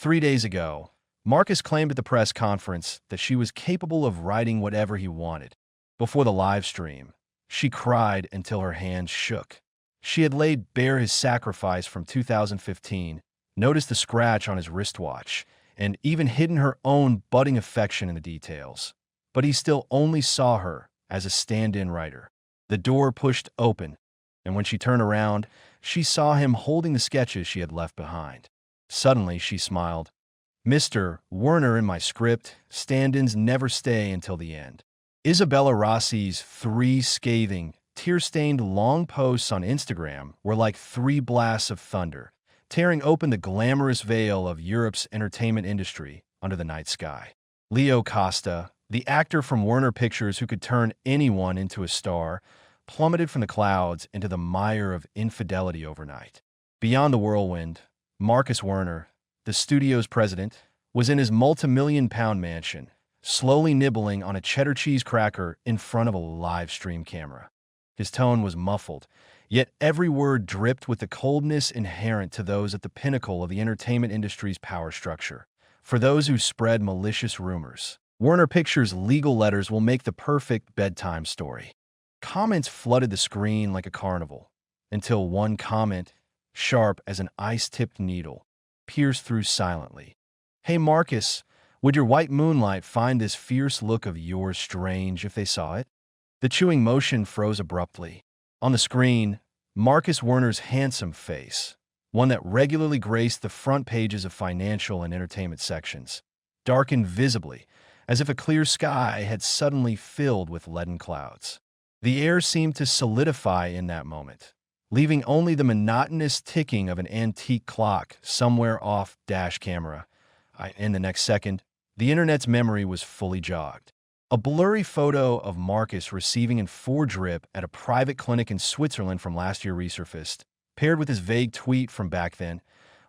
3 days ago, Marcus claimed at the press conference that she was capable of writing whatever he wanted. Before the live stream, she cried until her hands shook. She had laid bare his sacrifice from 2015, noticed the scratch on his wristwatch, and even hidden her own budding affection in the details. But he still only saw her as a stand-in writer. The door pushed open, and when she turned around, she saw him holding the sketches she had left behind. Suddenly, she smiled. "Mr. Werner, in my script, stand-ins never stay until the end." Isabella Rossi's 3 scathing, tear-stained long posts on Instagram were like 3 blasts of thunder, tearing open the glamorous veil of Europe's entertainment industry under the night sky. Leo Costa, the actor from Warner Pictures who could turn anyone into a star, plummeted from the clouds into the mire of infidelity overnight. Beyond the whirlwind, Marcus Werner, the studio's president, was in his multi-million-pound mansion, slowly nibbling on a cheddar cheese cracker in front of a live stream camera. His tone was muffled, yet every word dripped with the coldness inherent to those at the pinnacle of the entertainment industry's power structure. For those who spread malicious rumors, Warner Pictures' legal letters will make the perfect bedtime story. Comments flooded the screen like a carnival, until one comment, sharp as an ice-tipped needle, pierced through silently. "Hey Marcus, would your white moonlight find this fierce look of yours strange if they saw it?" The chewing motion froze abruptly. On the screen, Marcus Werner's handsome face, one that regularly graced the front pages of financial and entertainment sections, darkened visibly, as if a clear sky had suddenly filled with leaden clouds. The air seemed to solidify in that moment, leaving only the monotonous ticking of an antique clock somewhere off dash camera. In the next second, the internet's memory was fully jogged. A blurry photo of Marcus receiving an 4-drip at a private clinic in Switzerland from last year resurfaced, paired with his vague tweet from back then.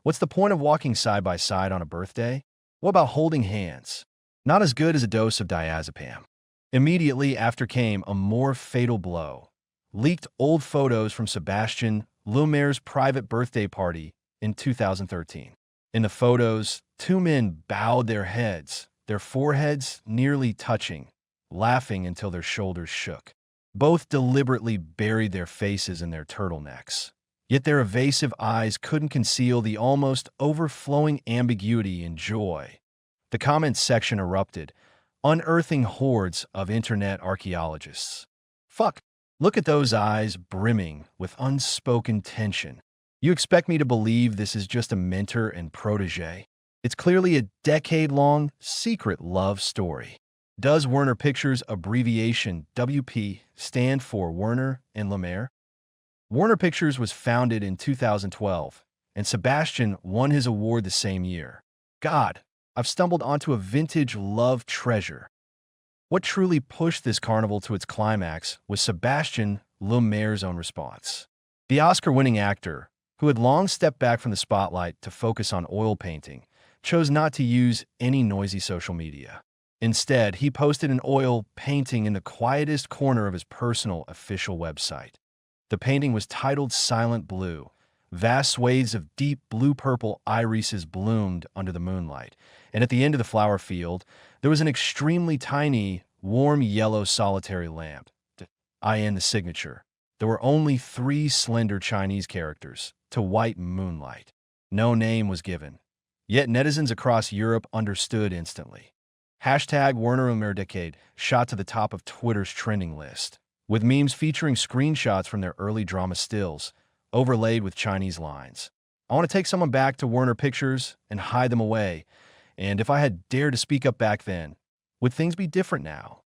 "What's the point of walking side by side on a birthday? What about holding hands? Not as good as a dose of diazepam." Immediately after came a more fatal blow. Leaked old photos from Sebastian Lumer's private birthday party in 2013. In the photos, 2 men bowed their heads, their foreheads nearly touching, laughing until their shoulders shook. Both deliberately buried their faces in their turtlenecks. Yet their evasive eyes couldn't conceal the almost overflowing ambiguity and joy. The comments section erupted, unearthing hordes of internet archaeologists. "Fuck, look at those eyes brimming with unspoken tension. You expect me to believe this is just a mentor and protege? It's clearly a decade-long, secret love story." Does Warner Pictures' abbreviation WP stand for Werner and Lumer? Warner Pictures was founded in 2012, and Sebastian won his award the same year. God, I've stumbled onto a vintage love treasure. What truly pushed this carnival to its climax was Sebastian Lumer's own response. The Oscar-winning actor, who had long stepped back from the spotlight to focus on oil painting, chose not to use any noisy social media. Instead, he posted an oil painting in the quietest corner of his personal official website. The painting was titled Silent Blue. Vast swathes of deep blue-purple irises bloomed under the moonlight, and at the end of the flower field, there was an extremely tiny, warm yellow solitary lamp. In the signature, there were only 3 slender Chinese characters, "to white moonlight." No name was given. Yet netizens across Europe understood instantly. Hashtag #WernerUmerdecade shot to the top of Twitter's trending list, with memes featuring screenshots from their early drama stills, overlaid with Chinese lines. "I want to take someone back to Warner Pictures and hide them away, and if I had dared to speak up back then, would things be different now?"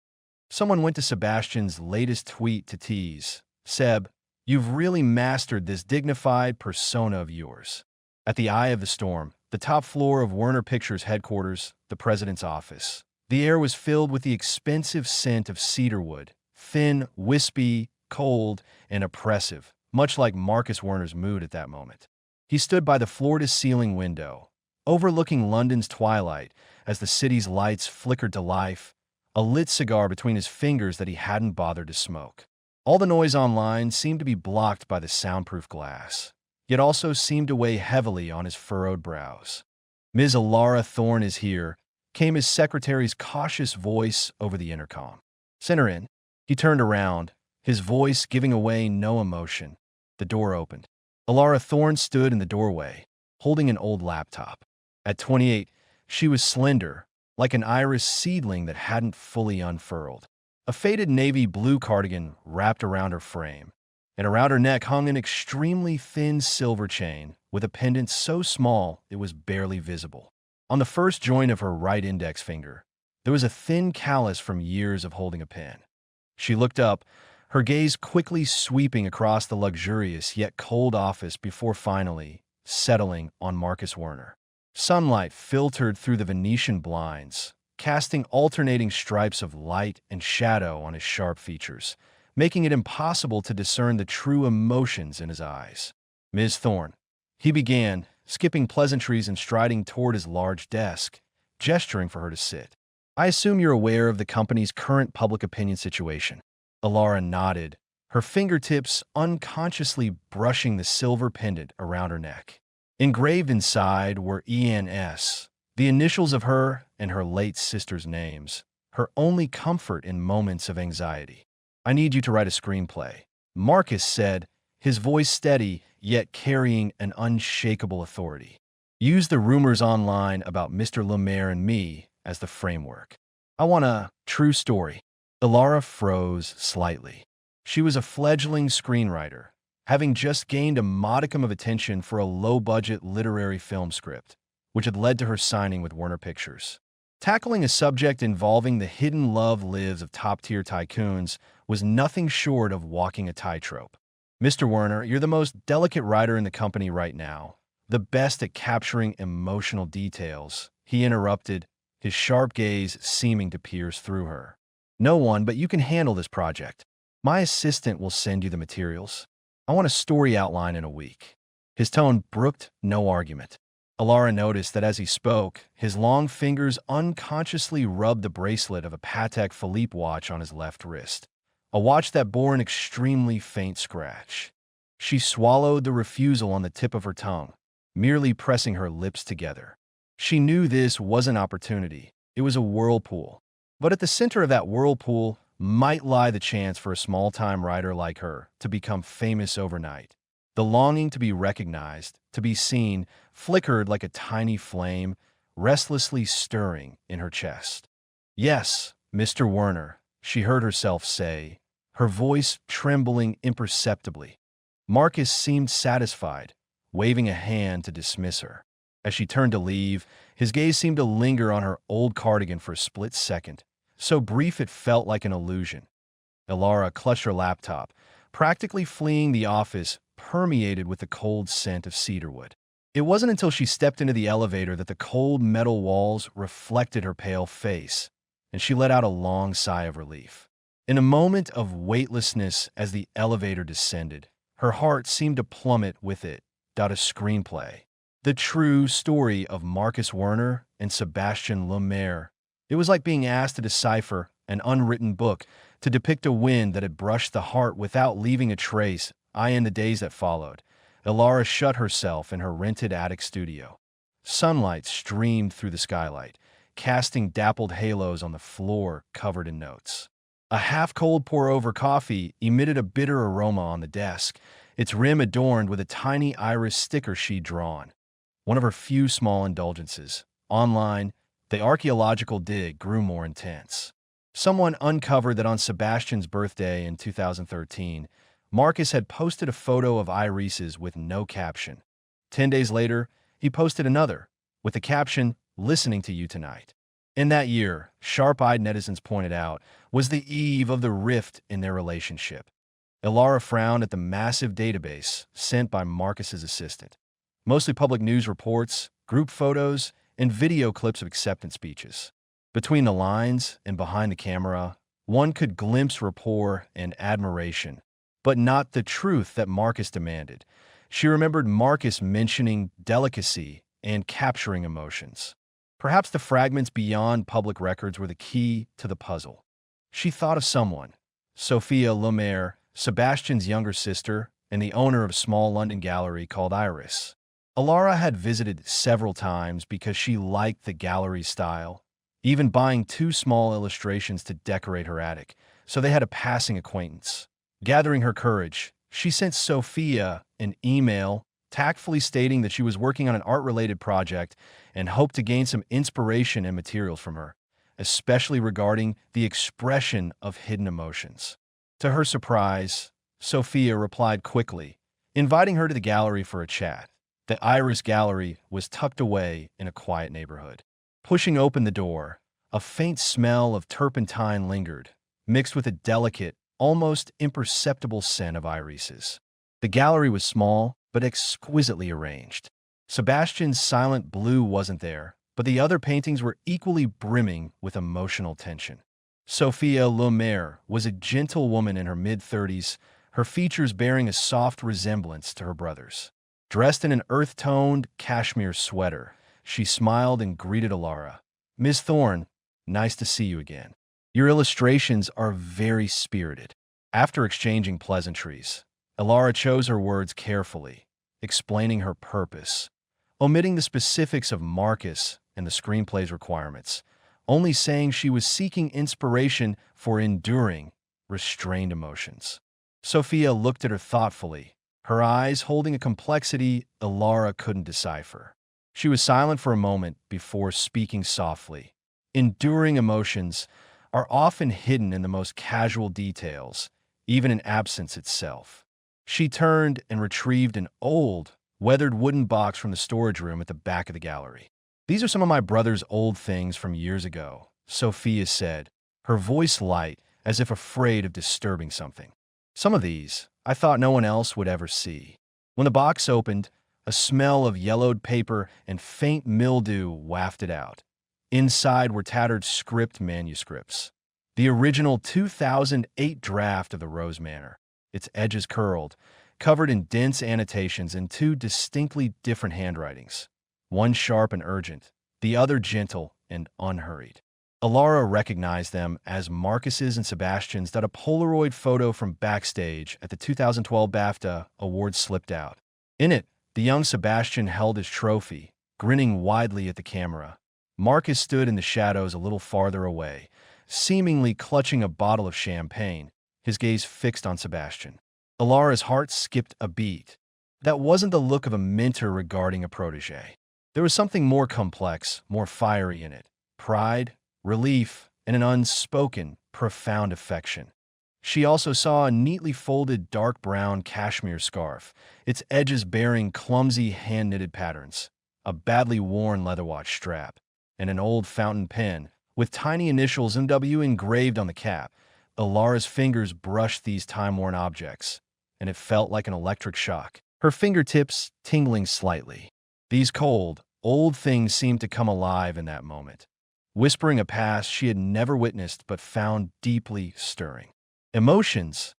Someone went to Sebastian's latest tweet to tease, "Seb, you've really mastered this dignified persona of yours." At the eye of the storm, the top floor of Warner Pictures headquarters, the president's office, the air was filled with the expensive scent of cedarwood, thin, wispy, cold, and oppressive, much like Marcus Werner's mood at that moment. He stood by the floor-to-ceiling window, overlooking London's twilight as the city's lights flickered to life, a lit cigar between his fingers that he hadn't bothered to smoke. All the noise online seemed to be blocked by the soundproof glass, yet also seemed to weigh heavily on his furrowed brows. Ms. Alara Thorne is here, came his secretary's cautious voice over the intercom. Send her in. He turned around, his voice giving away no emotion. The door opened. Alara Thorne stood in the doorway, holding an old laptop. At 28, she was slender, like an iris seedling that hadn't fully unfurled. A faded navy blue cardigan wrapped around her frame, and around her neck hung an extremely thin silver chain with a pendant so small it was barely visible. On the first joint of her right index finger, there was a thin callus from years of holding a pen. She looked up, her gaze quickly sweeping across the luxurious yet cold office before finally settling on Marcus Werner. Sunlight filtered through the Venetian blinds, casting alternating stripes of light and shadow on his sharp features, making it impossible to discern the true emotions in his eyes. Ms. Thorne, he began, skipping pleasantries and striding toward his large desk, gesturing for her to sit. I assume you're aware of the company's current public opinion situation. Alara nodded, her fingertips unconsciously brushing the silver pendant around her neck. Engraved inside were ENS, the initials of her and her late sister's names, her only comfort in moments of anxiety. I need you to write a screenplay, Marcus said, his voice steady yet carrying an unshakable authority. Use the rumors online about Mr. Lemaire and me as the framework. I want a true story. Alara froze slightly. She was a fledgling screenwriter, having just gained a modicum of attention for a low-budget literary film script, which had led to her signing with Warner Pictures. Tackling a subject involving the hidden love lives of top-tier tycoons was nothing short of walking a tightrope. Mr. Werner, you're the most delicate writer in the company right now, the best at capturing emotional details, he interrupted, his sharp gaze seeming to pierce through her. No one but you can handle this project. My assistant will send you the materials. I want a story outline in a week. His tone brooked no argument. Alara noticed that as he spoke, his long fingers unconsciously rubbed the bracelet of a Patek Philippe watch on his left wrist, a watch that bore an extremely faint scratch. She swallowed the refusal on the tip of her tongue, merely pressing her lips together. She knew this was an opportunity. It was a whirlpool. But at the center of that whirlpool might lie the chance for a small-time writer like her to become famous overnight. The longing to be recognized, to be seen, flickered like a tiny flame, restlessly stirring in her chest. Yes, Mr. Werner, she heard herself say, her voice trembling imperceptibly. Marcus seemed satisfied, waving a hand to dismiss her. As she turned to leave, his gaze seemed to linger on her old cardigan for a split second, so brief it felt like an illusion. Alara clutched her laptop, practically fleeing the office permeated with the cold scent of cedarwood. It wasn't until she stepped into the elevator that the cold metal walls reflected her pale face, and she let out a long sigh of relief. In a moment of weightlessness as the elevator descended, her heart seemed to plummet with it, a screenplay. The true story of Marcus Werner and Sebastian Lemaire. It was like being asked to decipher an unwritten book, to depict a wind that had brushed the heart without leaving a trace. In the days that followed, Alara shut herself in her rented attic studio. Sunlight streamed through the skylight, casting dappled halos on the floor covered in notes. A half-cold pour-over coffee emitted a bitter aroma on the desk, its rim adorned with a tiny iris sticker she'd drawn. One of her few small indulgences. Online, the archaeological dig grew more intense. Someone uncovered that on Sebastian's birthday in 2013, Marcus had posted a photo of irises with no caption. 10 days later, he posted another, with the caption, "Listening to you tonight." In that year, sharp-eyed netizens pointed out, was the eve of the rift in their relationship. Alara frowned at the massive database sent by Marcus's assistant. Mostly public news reports, group photos, and video clips of acceptance speeches. Between the lines and behind the camera, one could glimpse rapport and admiration, but not the truth that Marcus demanded. She remembered Marcus mentioning delicacy and capturing emotions. Perhaps the fragments beyond public records were the key to the puzzle. She thought of someone, Sophia Lemaire, Sebastian's younger sister and the owner of a small London gallery called Iris. Alara had visited several times because she liked the gallery's style, even buying two small illustrations to decorate her attic, so they had a passing acquaintance. Gathering her courage, she sent Sophia an email tactfully stating that she was working on an art-related project and hoped to gain some inspiration and materials from her, especially regarding the expression of hidden emotions. To her surprise, Sophia replied quickly, inviting her to the gallery for a chat. The Iris Gallery was tucked away in a quiet neighborhood. Pushing open the door, a faint smell of turpentine lingered, mixed with a delicate, almost imperceptible scent of irises. The gallery was small, but exquisitely arranged. Sebastian's silent blue wasn't there, but the other paintings were equally brimming with emotional tension. Sophia Lemaire was a gentle woman in her mid-30s, her features bearing a soft resemblance to her brother's. Dressed in an earth-toned cashmere sweater, she smiled and greeted Alara. "Miss Thorne, nice to see you again. Your illustrations are very spirited." After exchanging pleasantries, Alara chose her words carefully, explaining her purpose, omitting the specifics of Marcus and the screenplay's requirements, only saying she was seeking inspiration for enduring, restrained emotions. Sophia looked at her thoughtfully, her eyes holding a complexity Alara couldn't decipher. She was silent for a moment before speaking softly. Enduring emotions are often hidden in the most casual details, even in absence itself. She turned and retrieved an old, weathered wooden box from the storage room at the back of the gallery. "These are some of my brother's old things from years ago," Sophia said, her voice light as if afraid of disturbing something. "Some of these I thought no one else would ever see." When the box opened, a smell of yellowed paper and faint mildew wafted out. Inside were tattered script manuscripts. The original 2008 draft of the Rose Manor, its edges curled, covered in dense annotations in two distinctly different handwritings, one sharp and urgent, the other gentle and unhurried. Alara recognized them as Marcus's and Sebastian's that a Polaroid photo from backstage at the 2012 BAFTA Awards slipped out. In it, the young Sebastian held his trophy, grinning widely at the camera. Marcus stood in the shadows a little farther away, seemingly clutching a bottle of champagne, his gaze fixed on Sebastian. Alara's heart skipped a beat. That wasn't the look of a mentor regarding a protege. There was something more complex, more fiery in it. Pride, relief, and an unspoken, profound affection. She also saw a neatly folded dark brown cashmere scarf, its edges bearing clumsy hand-knitted patterns, a badly worn leather watch strap, and an old fountain pen with tiny initials NW engraved on the cap. Alara's fingers brushed these time-worn objects, and it felt like an electric shock, her fingertips tingling slightly. These cold, old things seemed to come alive in that moment, whispering a past she had never witnessed but found deeply stirring. "Emotions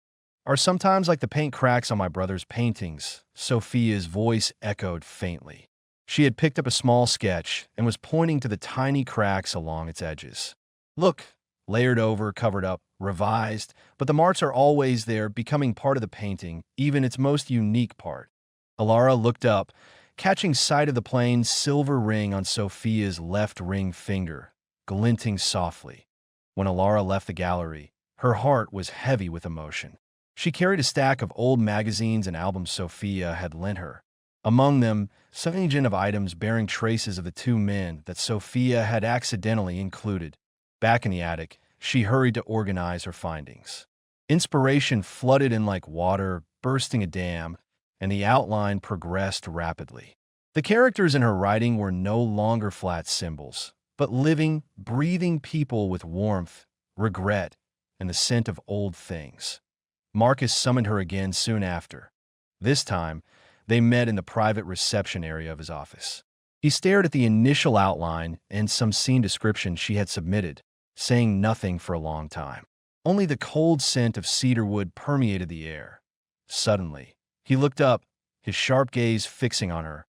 are sometimes like the paint cracks on my brother's paintings," Sophia's voice echoed faintly. She had picked up a small sketch and was pointing to the tiny cracks along its edges. "Look, layered over, covered up, revised, but the marks are always there, becoming part of the painting, even its most unique part." Alara looked up, catching sight of the plain silver ring on Sophia's left ring finger, glinting softly. When Alara left the gallery, her heart was heavy with emotion. She carried a stack of old magazines and albums Sophia had lent her. Among them, some of items bearing traces of the two men that Sophia had accidentally included. Back in the attic, she hurried to organize her findings. Inspiration flooded in like water, bursting a dam, and the outline progressed rapidly. The characters in her writing were no longer flat symbols, but living, breathing people with warmth, regret, and the scent of old things. Marcus summoned her again soon after. This time, they met in the private reception area of his office. He stared at the initial outline and some scene description she had submitted, saying nothing for a long time. Only the cold scent of cedarwood permeated the air. Suddenly, he looked up, his sharp gaze fixing on her.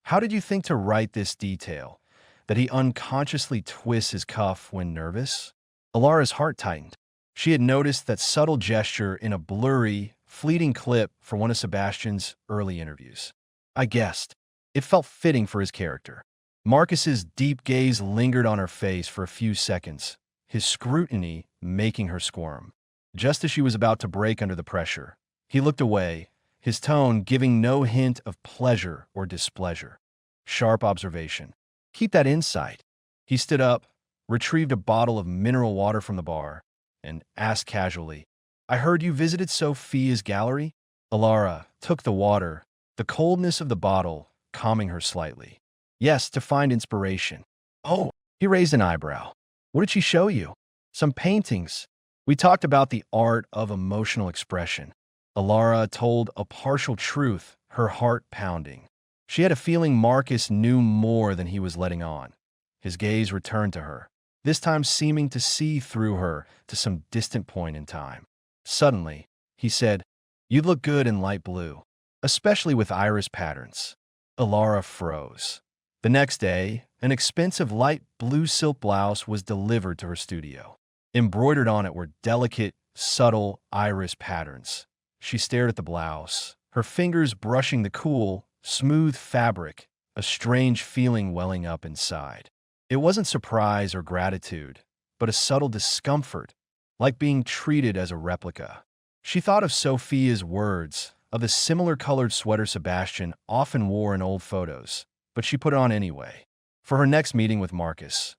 "How did you think to write this detail? That he unconsciously twists his cuff when nervous?" Alara's heart tightened. She had noticed that subtle gesture in a blurry, fleeting clip for one of Sebastian's early interviews. "I guessed." It felt fitting for his character. Marcus's deep gaze lingered on her face for a few seconds, his scrutiny making her squirm. Just as she was about to break under the pressure, he looked away, his tone giving no hint of pleasure or displeasure. Sharp observation. Keep that insight. He stood up, retrieved a bottle of mineral water from the bar, and asked casually, I heard you visited Sophia's gallery? Alara took the water, the coldness of the bottle calming her slightly. Yes, to find inspiration. Oh, he raised an eyebrow. What did she show you? Some paintings. We talked about the art of emotional expression. Alara told a partial truth, her heart pounding. She had a feeling Marcus knew more than he was letting on. His gaze returned to her, this time seeming to see through her to some distant point in time. Suddenly, he said, You look good in light blue, especially with iris patterns. Alara froze. The next day, an expensive light blue silk blouse was delivered to her studio. Embroidered on it were delicate, subtle iris patterns. She stared at the blouse, her fingers brushing the cool, smooth fabric, a strange feeling welling up inside. It wasn't surprise or gratitude, but a subtle discomfort, like being treated as a replica. She thought of Sophia's words, of the similar-colored sweater Sebastian often wore in old photos, but she put it on anyway. For her next meeting with Marcus,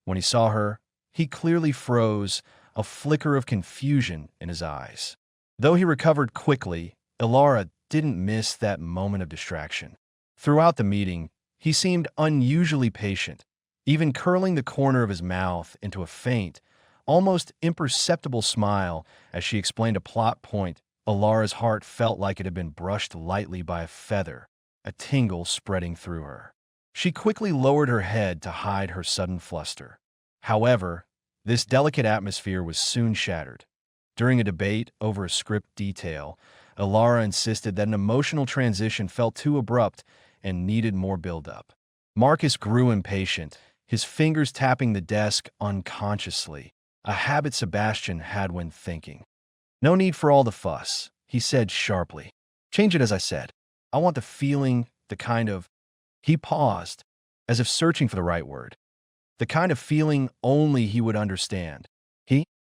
when he saw her, he clearly froze, a flicker of confusion in his eyes. Though he recovered quickly, Alara didn't miss that moment of distraction. Throughout the meeting, he seemed unusually patient, even curling the corner of his mouth into a faint, almost imperceptible smile as she explained a plot point. Alara's heart felt like it had been brushed lightly by a feather, a tingle spreading through her. She quickly lowered her head to hide her sudden fluster. However, this delicate atmosphere was soon shattered. During a debate over a script detail, Alara insisted that an emotional transition felt too abrupt and needed more build-up. Marcus grew impatient, his fingers tapping the desk unconsciously, a habit Sebastian had when thinking. No need for all the fuss, he said sharply. Change it as I said. I want the feeling, the kind of... He paused, as if searching for the right word. The kind of feeling only he would understand.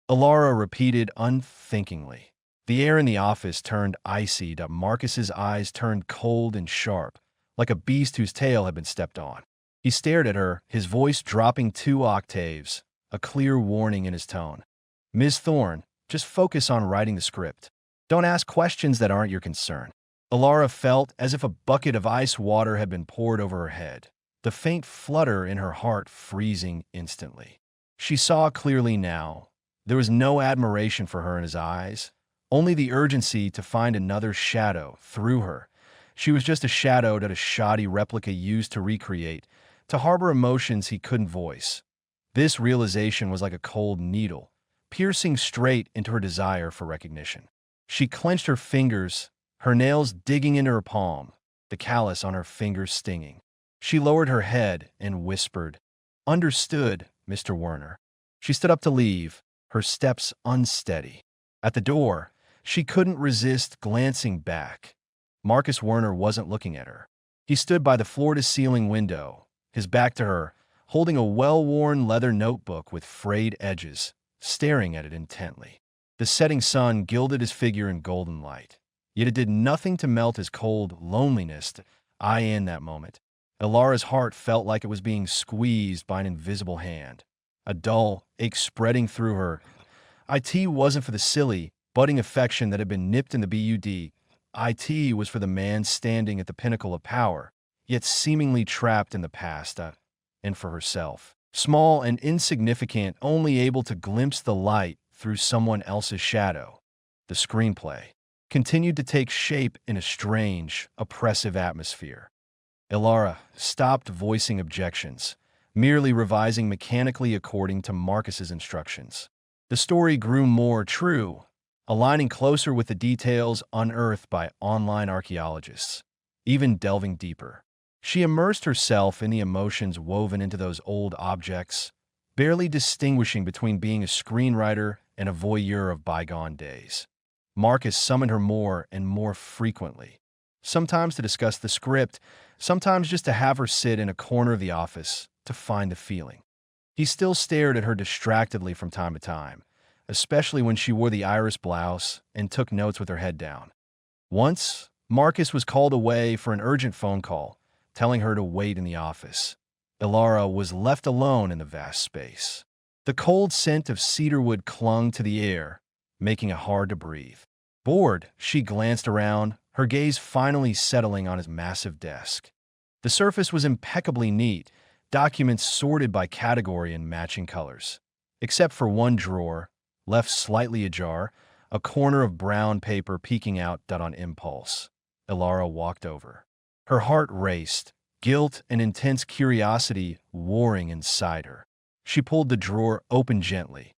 Alara repeated unthinkingly. The air in the office turned icy. Marcus's eyes turned cold and sharp, like a beast whose tail had been stepped on. He stared at her, his voice dropping 2 octaves, a clear warning in his tone. Ms. Thorne, just focus on writing the script. Don't ask questions that aren't your concern. Alara felt as if a bucket of ice water had been poured over her head, the faint flutter in her heart freezing instantly. She saw clearly now. There was no admiration for her in his eyes, only the urgency to find another shadow through her. She was just a shadow that a shoddy replica used to recreate, to harbor emotions he couldn't voice. This realization was like a cold needle, piercing straight into her desire for recognition. She clenched her fingers, her nails digging into her palm, the callus on her fingers stinging. She lowered her head and whispered, Understood, Mr. Werner. She stood up to leave, her steps unsteady. At the door, she couldn't resist glancing back. Marcus Werner wasn't looking at her. He stood by the floor-to-ceiling window, his back to her, holding a well-worn leather notebook with frayed edges, staring at it intently. The setting sun gilded his figure in golden light, yet it did nothing to melt his cold loneliness in that moment. Alara's heart felt like it was being squeezed by an invisible hand, a dull ache spreading through her. IT wasn't for the silly, budding affection that had been nipped in the bud. IT was for the man standing at the pinnacle of power, yet seemingly trapped in the past, and for herself. Small and insignificant, only able to glimpse the light through someone else's shadow. The screenplay continued to take shape in a strange, oppressive atmosphere. Alara stopped voicing objections, merely revising mechanically according to Marcus's instructions. The story grew more true, aligning closer with the details unearthed by online archaeologists, even delving deeper. She immersed herself in the emotions woven into those old objects, barely distinguishing between being a screenwriter and a voyeur of bygone days. Marcus summoned her more and more frequently, sometimes to discuss the script, sometimes just to have her sit in a corner of the office to find the feeling. He still stared at her distractedly from time to time, especially when she wore the iris blouse and took notes with her head down. Once, Marcus was called away for an urgent phone call, telling her to wait in the office. Ilara was left alone in the vast space. The cold scent of cedarwood clung to the air, making it hard to breathe. Bored, she glanced around, her gaze finally settling on his massive desk. The surface was impeccably neat, documents sorted by category in matching colors. Except for one drawer, left slightly ajar, a corner of brown paper peeking out on impulse. Ilara walked over. Her heart raced, guilt and intense curiosity warring inside her. She pulled the drawer open gently.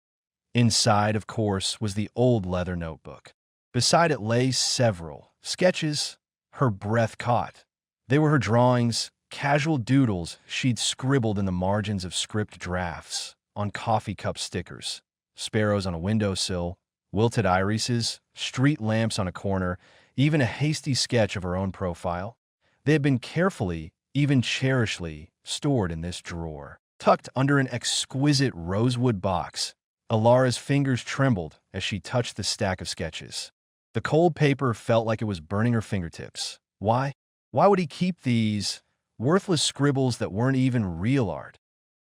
Inside, of course, was the old leather notebook. Beside it lay several sketches her breath caught. They were her drawings, casual doodles she'd scribbled in the margins of script drafts, on coffee cup stickers, sparrows on a windowsill, wilted irises, street lamps on a corner, even a hasty sketch of her own profile. They had been carefully, even cherishly, stored in this drawer, tucked under an exquisite rosewood box. Ilara's fingers trembled as she touched the stack of sketches. The cold paper felt like it was burning her fingertips. Why? Why would he keep these worthless scribbles that weren't even real art?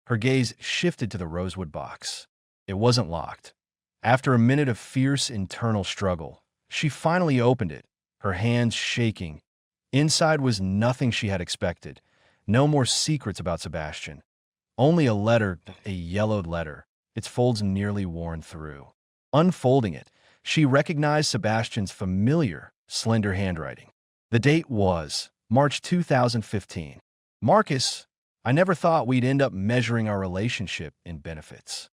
Her gaze shifted to the rosewood box. It wasn't locked. After a minute of fierce internal struggle, she finally opened it, her hands shaking. Inside was nothing she had expected. No more secrets about Sebastian. Only a letter, a yellowed letter, its folds nearly worn through. Unfolding it, she recognized Sebastian's familiar, slender handwriting. The date was March 2015. Marcus, I never thought we'd end up measuring our relationship in benefits.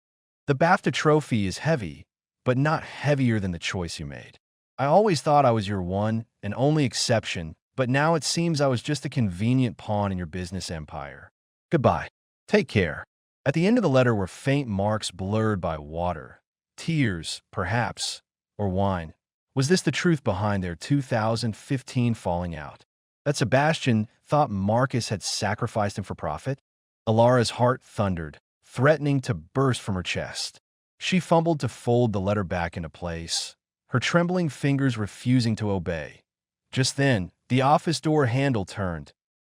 The BAFTA trophy is heavy, but not heavier than the choice you made. I always thought I was your one and only exception, but now it seems I was just a convenient pawn in your business empire. Goodbye. Take care. At the end of the letter were faint marks blurred by water. Tears, perhaps, or wine. Was this the truth behind their 2015 falling out? That Sebastian thought Marcus had sacrificed him for profit? Ilara's heart thundered, threatening to burst from her chest. She fumbled to fold the letter back into place, her trembling fingers refusing to obey. Just then, the office door handle turned.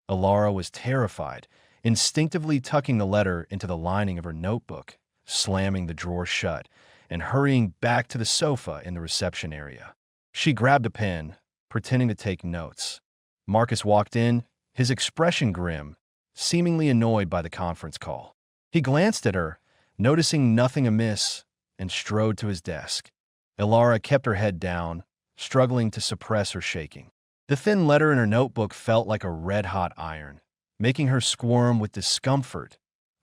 Ilara was terrified, instinctively tucking the letter into the lining of her notebook, slamming the drawer shut, and hurrying back to the sofa in the reception area. She grabbed a pen, pretending to take notes. Marcus walked in, his expression grim, seemingly annoyed by the conference call. He glanced at her, noticing nothing amiss, and strode to his desk. Ilara kept her head down, struggling to suppress her shaking. The thin letter in her notebook felt like a red-hot iron, making her squirm with discomfort.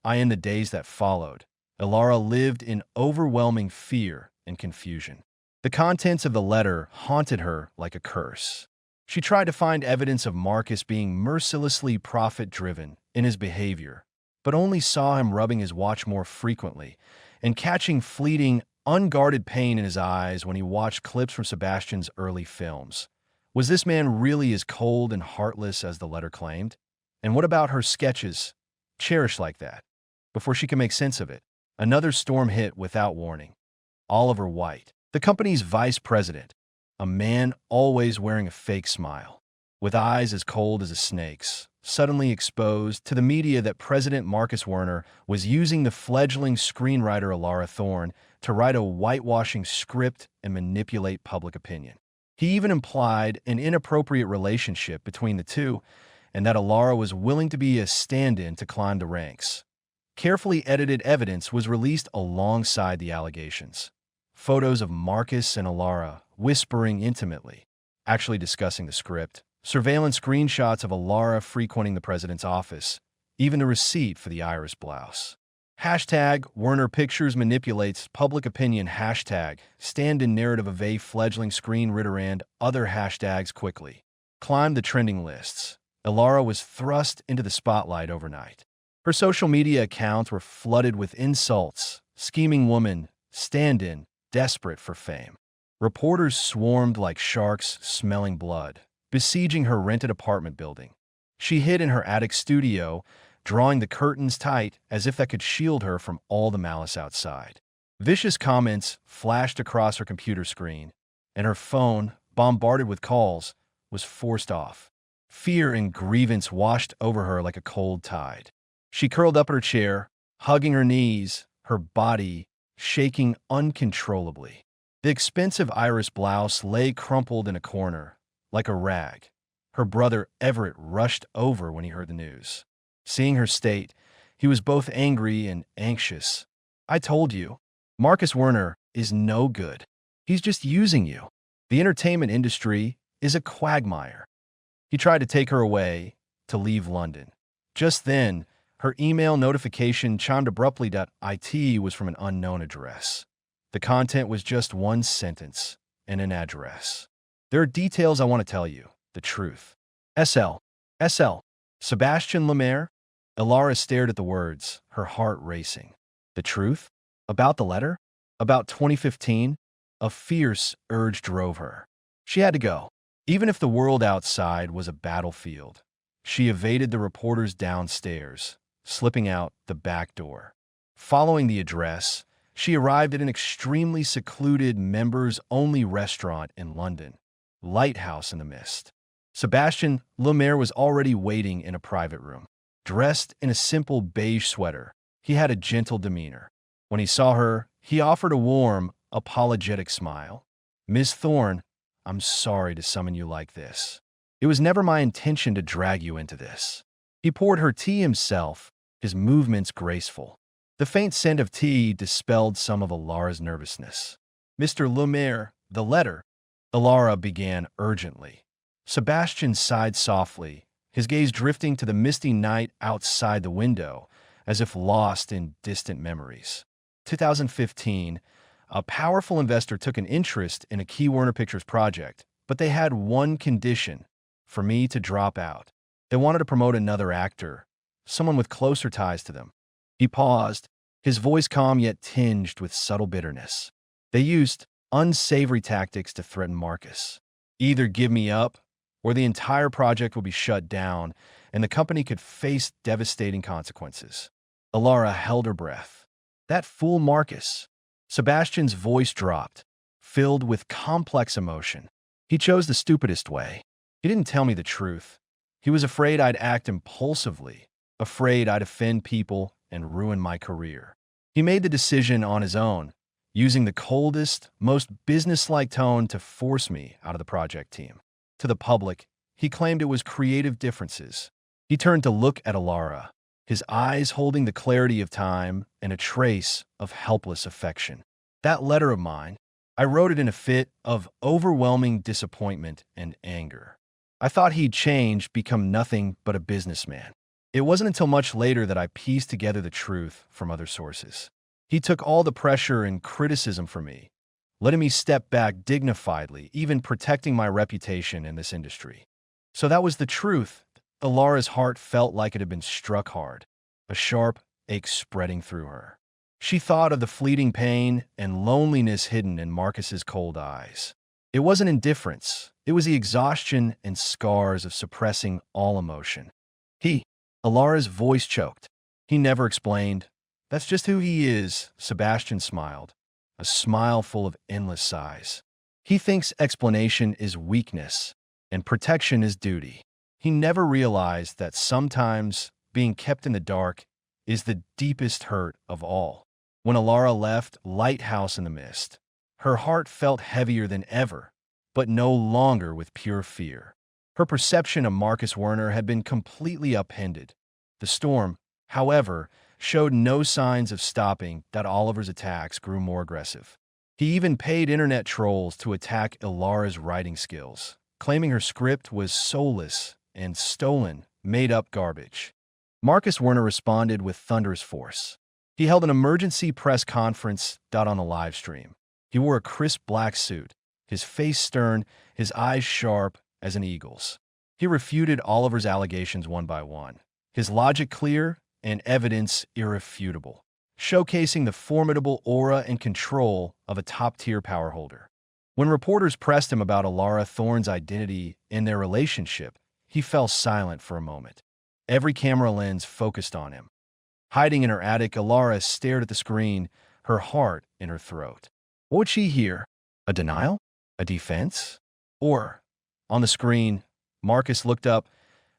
In the days that followed, Ilara lived in overwhelming fear and confusion. The contents of the letter haunted her like a curse. She tried to find evidence of Marcus being mercilessly profit-driven in his behavior, but only saw him rubbing his watch more frequently and catching fleeting, unguarded pain in his eyes when he watched clips from Sebastian's early films. Was this man really as cold and heartless as the letter claimed? And what about her sketches, cherished like that? Before she could make sense of it, another storm hit without warning. Oliver White, the company's vice president, a man always wearing a fake smile, with eyes as cold as a snake's, suddenly exposed to the media that President Marcus Werner was using the fledgling screenwriter Ilara Thorne to write a whitewashing script and manipulate public opinion. He even implied an inappropriate relationship between the two, and that Ilara was willing to be a stand-in to climb the ranks. Carefully edited evidence was released alongside the allegations. Photos of Marcus and Ilara whispering intimately, actually discussing the script, surveillance screenshots of Ilara frequenting the president's office, even the receipt for the iris blouse. Hashtag Werner Pictures manipulates public opinion. Hashtag stand-in narrative of a fledgling screenwriter and other hashtags quickly climbed the trending lists. Ilara was thrust into the spotlight overnight. Her social media accounts were flooded with insults, scheming woman, stand-in, desperate for fame. Reporters swarmed like sharks smelling blood, besieging her rented apartment building. She hid in her attic studio, drawing the curtains tight as if that could shield her from all the malice outside. Vicious comments flashed across her computer screen, and her phone, bombarded with calls, was forced off. Fear and grievance washed over her like a cold tide. She curled up in her chair, hugging her knees, her body shaking uncontrollably. The expensive iris blouse lay crumpled in a corner, like a rag. Her brother Everett rushed over when he heard the news. Seeing her state, he was both angry and anxious. "I told you, Marcus Werner is no good. He's just using you. The entertainment industry is a quagmire." He tried to take her away, to leave London. Just then, her email notification chimed abruptly that IT was from an unknown address. The content was just one sentence and an address. "There are details I want to tell you. The truth. SL. Sebastian Lemaire?" Elara stared at the words, her heart racing. The truth? About the letter? About 2015? A fierce urge drove her. She had to go. Even if the world outside was a battlefield, she evaded the reporters downstairs, slipping out the back door. Following the address, she arrived at an extremely secluded members-only restaurant in London, Lighthouse in the Mist. Sebastian Lemaire was already waiting in a private room. Dressed in a simple beige sweater, he had a gentle demeanor. When he saw her, he offered a warm, apologetic smile. "Miss Thorne, I'm sorry to summon you like this. It was never my intention to drag you into this." He poured her tea himself, his movements graceful. The faint scent of tea dispelled some of Elara's nervousness. "Mr. Lemaire, the letter," Elara began urgently. Sebastian sighed softly, his gaze drifting to the misty night outside the window, as if lost in distant memories. 2015, a powerful investor took an interest in a key Warner Pictures project, but they had one condition: for me to drop out. They wanted to promote another actor, someone with closer ties to them. He paused, his voice calm yet tinged with subtle bitterness. "They used unsavory tactics to threaten Marcus. Either give me up, or the entire project will be shut down, and the company could face devastating consequences." Elara held her breath. That fool Marcus. Sebastian's voice dropped, filled with complex emotion. "He chose the stupidest way. He didn't tell me the truth. He was afraid I'd act impulsively, afraid I'd offend people and ruin my career. He made the decision on his own, using the coldest, most businesslike tone to force me out of the project team. To the public, he claimed it was creative differences." He turned to look at Elara, his eyes holding the clarity of time and a trace of helpless affection. "That letter of mine, I wrote it in a fit of overwhelming disappointment and anger. I thought he'd change, become nothing but a businessman. It wasn't until much later that I pieced together the truth from other sources. He took all the pressure and criticism from me, letting me step back dignifiedly, even protecting my reputation in this industry. So that was the truth." Elara's heart felt like it had been struck hard, a sharp ache spreading through her. She thought of the fleeting pain and loneliness hidden in Marcus's cold eyes. It wasn't indifference, it was the exhaustion and scars of suppressing all emotion. Elara's voice choked. "He never explained. That's just who he is," Sebastian smiled, a smile full of endless sighs. "He thinks explanation is weakness and protection is duty. He never realized that sometimes being kept in the dark is the deepest hurt of all." When Elara left Lighthouse in the Mist, her heart felt heavier than ever, but no longer with pure fear. Her perception of Marcus Werner had been completely upended. The storm, however, showed no signs of stopping. That Oliver's attacks grew more aggressive. He even paid internet trolls to attack Elara's writing skills, claiming her script was soulless and stolen, made-up garbage. Marcus Werner responded with thunderous force. He held an emergency press conference on the live stream. He wore a crisp black suit, his face stern, his eyes sharp as an eagle's. He refuted Oliver's allegations one by one, his logic clear and evidence irrefutable, showcasing the formidable aura and control of a top-tier power holder. When reporters pressed him about Alara Thorne's identity in their relationship, he fell silent for a moment. Every camera lens focused on him. Hiding in her attic, Alara stared at the screen, her heart in her throat. What would she hear? A denial? A defense? Or, on the screen, Marcus looked up,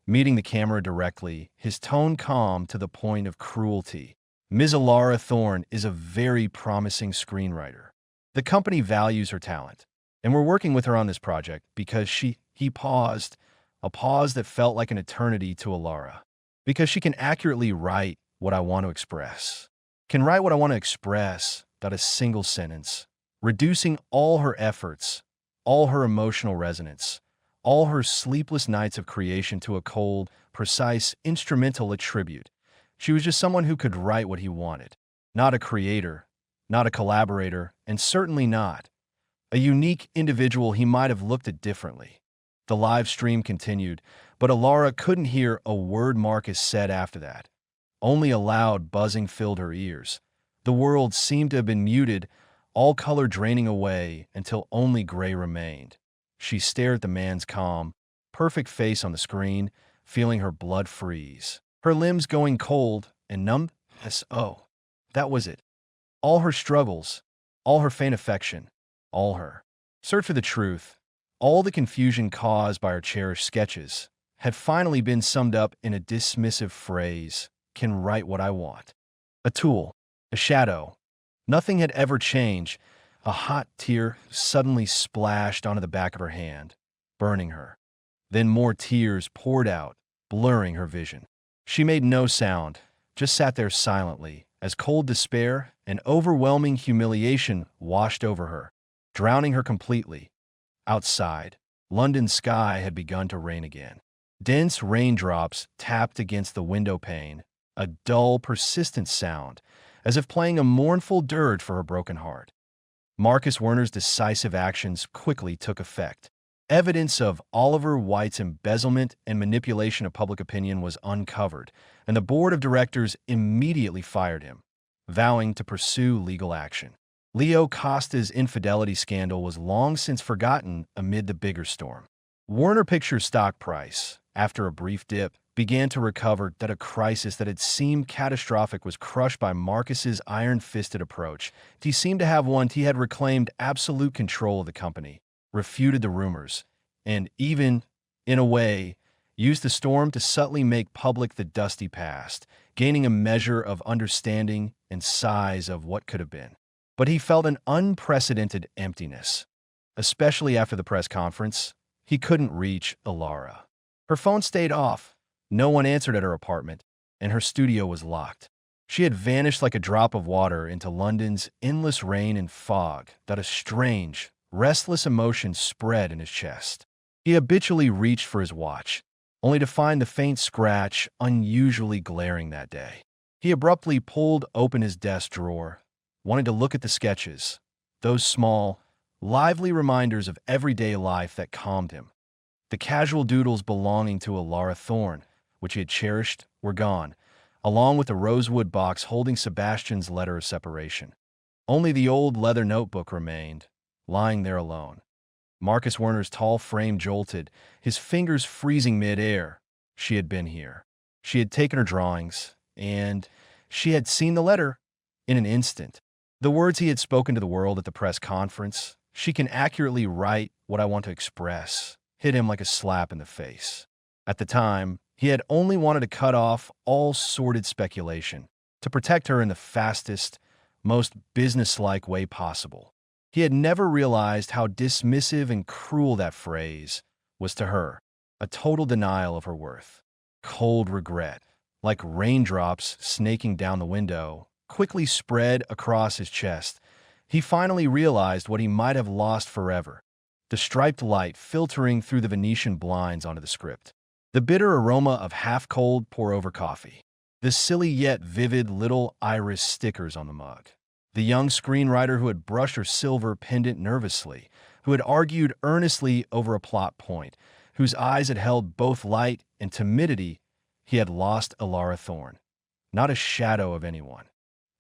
meeting the camera directly, his tone calm to the point of cruelty. Ms. Alara Thorne is a very promising screenwriter. The company values her talent, and we're working with her on this project because he paused, a pause that felt like an eternity to Alara. Because she can accurately write what I want to express. Can write what I want to express, not a single sentence, reducing all her efforts, all her emotional resonance, all her sleepless nights of creation to a cold, precise, instrumental attribute. She was just someone who could write what he wanted. Not a creator, not a collaborator, and certainly not a unique individual he might have looked at differently. The live stream continued, but Alara couldn't hear a word Marcus said after that. Only a loud buzzing filled her ears. The world seemed to have been muted, all color draining away until only gray remained. She stared at the man's calm, perfect face on the screen, feeling her blood freeze. Her limbs going cold and numb. Oh, that was it. All her struggles, all her faint affection, all her search for the truth, all the confusion caused by her cherished sketches, had finally been summed up in a dismissive phrase: can write what I want. A tool, a shadow. Nothing had ever changed. A hot tear suddenly splashed onto the back of her hand, burning her. Then more tears poured out, blurring her vision. She made no sound, just sat there silently, as cold despair and overwhelming humiliation washed over her, drowning her completely. Outside, London's sky had begun to rain again. Dense raindrops tapped against the window pane, a dull, persistent sound, as if playing a mournful dirge for her broken heart. Marcus Werner's decisive actions quickly took effect. Evidence of Oliver White's embezzlement and manipulation of public opinion was uncovered, and the board of directors immediately fired him, vowing to pursue legal action. Leo Costa's infidelity scandal was long since forgotten amid the bigger storm. Warner Pictures' stock price, after a brief dip, began to recover. That a crisis that had seemed catastrophic was crushed by Marcus's iron-fisted approach. He seemed to have he had reclaimed absolute control of the company, refuted the rumors, and even, in a way, used the storm to subtly make public the dusty past, gaining a measure of understanding and size of what could have been. But he felt an unprecedented emptiness, especially after the press conference. He couldn't reach Alara. Her phone stayed off. No one answered at her apartment, and her studio was locked. She had vanished like a drop of water into London's endless rain and fog. That a strange, restless emotion spread in his chest. He habitually reached for his watch, only to find the faint scratch unusually glaring that day. He abruptly pulled open his desk drawer, wanting to look at the sketches, those small, lively reminders of everyday life that calmed him. The casual doodles belonging to Alara Thorne, which he had cherished, were gone, along with the rosewood box holding Sebastian's letter of separation. Only the old leather notebook remained, lying there alone. Marcus Werner's tall frame jolted, his fingers freezing mid-air. She had been here. She had taken her drawings, and she had seen the letter in an instant. The words he had spoken to the world at the press conference, "She can accurately write what I want to express," hit him like a slap in the face. At the time, he had only wanted to cut off all sordid speculation, to protect her in the fastest, most businesslike way possible. He had never realized how dismissive and cruel that phrase was to her, a total denial of her worth. Cold regret, like raindrops snaking down the window, quickly spread across his chest. He finally realized what he might have lost forever: the striped light filtering through the Venetian blinds onto the script, the bitter aroma of half-cold pour-over coffee, the silly yet vivid little iris stickers on the mug, the young screenwriter who had brushed her silver pendant nervously, who had argued earnestly over a plot point, whose eyes had held both light and timidity. He had lost Alara Thorne. Not a shadow of anyone.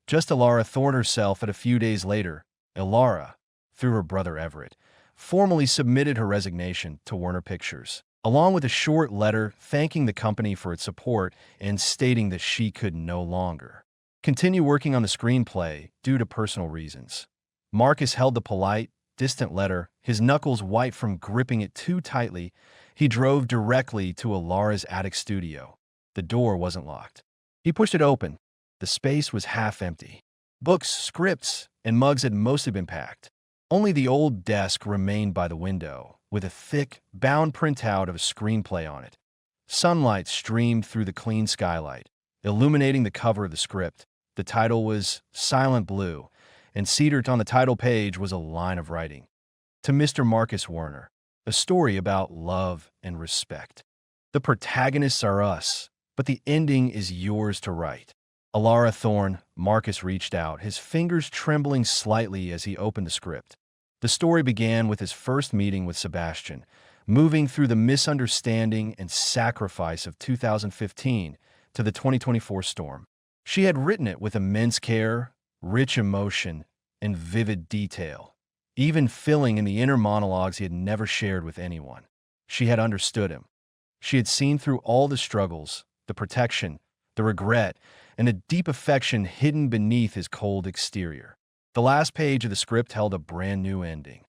Just Alara Thorne herself. At a few days later, Alara, through her brother Everett, formally submitted her resignation to Warner Pictures, along with a short letter thanking the company for its support and stating that she could no longer continue working on the screenplay due to personal reasons. Marcus held the polite, distant letter, his knuckles white from gripping it too tightly. He drove directly to Alara's attic studio. The door wasn't locked. He pushed it open. The space was half empty. Books, scripts, and mugs had mostly been packed. Only the old desk remained by the window, with a thick, bound printout of a screenplay on it. Sunlight streamed through the clean skylight, illuminating the cover of the script. The title was Silent Blue, and centered on the title page was a line of writing. To Mr. Marcus Warner, a story about love and respect. The protagonists are us, but the ending is yours to write. Alara Thorne, Marcus reached out, his fingers trembling slightly as he opened the script. The story began with his first meeting with Sebastian, moving through the misunderstanding and sacrifice of 2015 to the 2024 storm. She had written it with immense care, rich emotion, and vivid detail, even filling in the inner monologues he had never shared with anyone. She had understood him. She had seen through all the struggles, the protection, the regret, and a deep affection hidden beneath his cold exterior. The last page of the script held a brand new ending.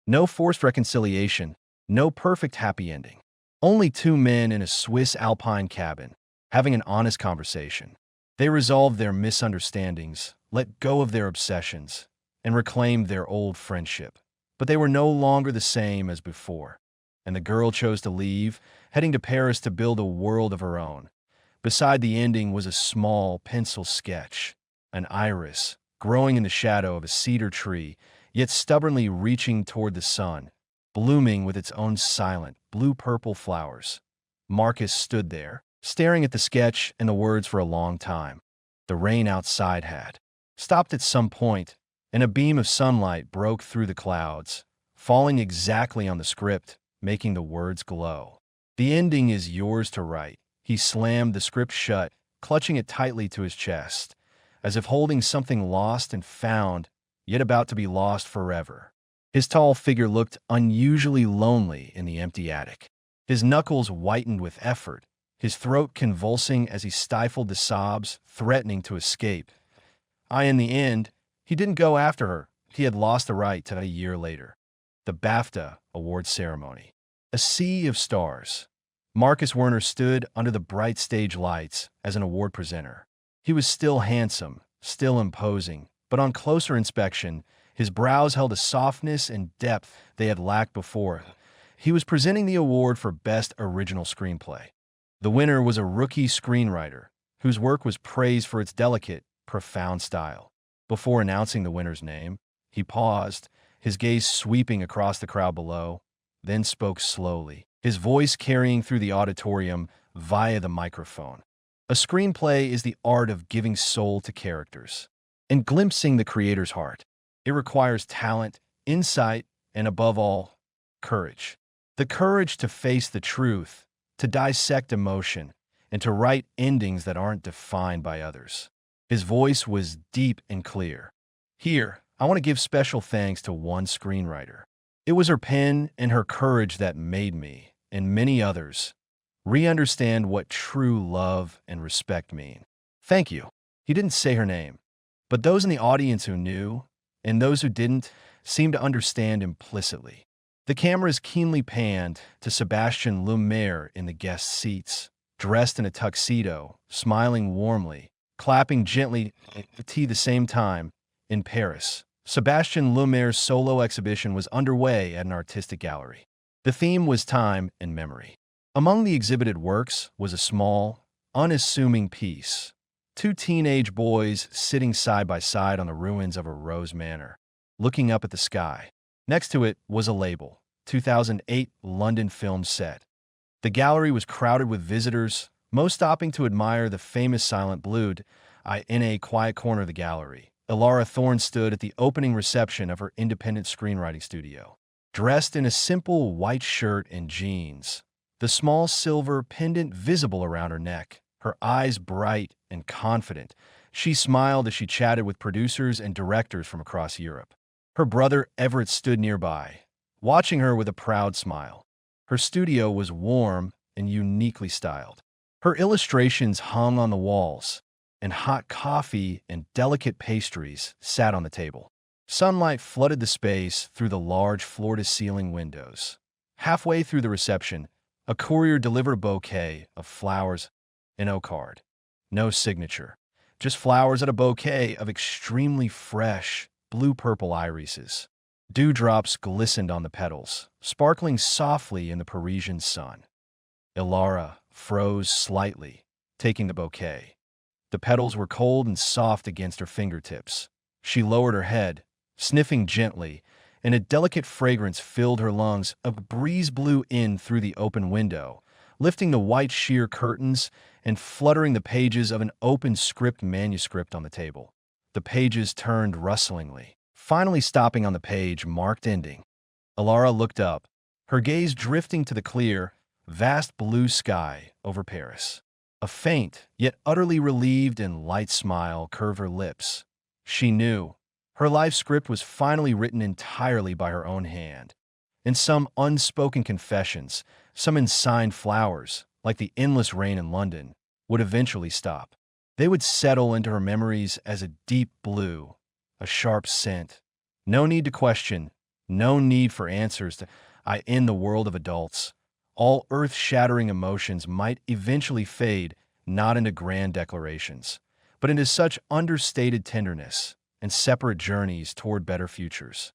No forced reconciliation, no perfect happy ending. Only two men in a Swiss alpine cabin, having an honest conversation. They resolved their misunderstandings, let go of their obsessions, and reclaimed their old friendship. But they were no longer the same as before, and the girl chose to leave, heading to Paris to build a world of her own. Beside the ending was a small pencil sketch, an iris, growing in the shadow of a cedar tree, yet stubbornly reaching toward the sun, blooming with its own silent, blue-purple flowers. Marcus stood there, staring at the sketch and the words for a long time. The rain outside had stopped at some point, and a beam of sunlight broke through the clouds, falling exactly on the script, making the words glow. The ending is yours to write. He slammed the script shut, clutching it tightly to his chest, as if holding something lost and found, yet about to be lost forever. His tall figure looked unusually lonely in the empty attic. His knuckles whitened with effort, his throat convulsing as he stifled the sobs, threatening to escape. In the end, he didn't go after her. He had lost the right to that a year later. The BAFTA Awards ceremony. A sea of stars. Marcus Warner stood under the bright stage lights as an award presenter. He was still handsome, still imposing, but on closer inspection, his brows held a softness and depth they had lacked before. He was presenting the award for Best Original Screenplay. The winner was a rookie screenwriter, whose work was praised for its delicate, profound style. Before announcing the winner's name, he paused, his gaze sweeping across the crowd below, then spoke slowly, his voice carrying through the auditorium via the microphone. A screenplay is the art of giving soul to characters and glimpsing the creator's heart. It requires talent, insight, and above all, courage. The courage to face the truth, to dissect emotion, and to write endings that aren't defined by others. His voice was deep and clear. Here, I want to give special thanks to one screenwriter. It was her pen and her courage that made me, and many others, re-understand what true love and respect mean. Thank you. He didn't say her name, but those in the audience who knew, and those who didn't, seemed to understand implicitly. The cameras keenly panned to Sebastian Lumiere in the guest seats, dressed in a tuxedo, smiling warmly, clapping gently at the same time. In Paris, Sebastian Lumiere's solo exhibition was underway at an artistic gallery. The theme was time and memory. Among the exhibited works was a small, unassuming piece. Two teenage boys sitting side by side on the ruins of a rose manor, looking up at the sky. Next to it was a label, 2008 London film set. The gallery was crowded with visitors, most stopping to admire the famous Silent Blue. In a quiet corner of the gallery, Alara Thorne stood at the opening reception of her independent screenwriting studio. Dressed in a simple white shirt and jeans, the small silver pendant visible around her neck, her eyes bright and confident, she smiled as she chatted with producers and directors from across Europe. Her brother Everett stood nearby, watching her with a proud smile. Her studio was warm and uniquely styled. Her illustrations hung on the walls, and hot coffee and delicate pastries sat on the table. Sunlight flooded the space through the large floor-to-ceiling windows. Halfway through the reception, a courier delivered a bouquet of flowers and no card. No signature. Just flowers and a bouquet of extremely fresh, blue-purple irises. Dewdrops glistened on the petals, sparkling softly in the Parisian sun. Ilara froze slightly, taking the bouquet. The petals were cold and soft against her fingertips. She lowered her head, sniffing gently, and a delicate fragrance filled her lungs. A breeze blew in through the open window, lifting the white sheer curtains and fluttering the pages of an open script manuscript on the table. The pages turned rustlingly, finally stopping on the page marked ending. Ilara looked up, her gaze drifting to the clear, vast blue sky over Paris. A faint, yet utterly relieved and light smile curved her lips. She knew her life script was finally written entirely by her own hand. And some unspoken confessions, some unsigned flowers, like the endless rain in London, would eventually stop. They would settle into her memories as a deep blue, a sharp scent. No need to question, no need for answers in the world of adults. All earth-shattering emotions might eventually fade, not into grand declarations, but into such understated tenderness and separate journeys toward better futures.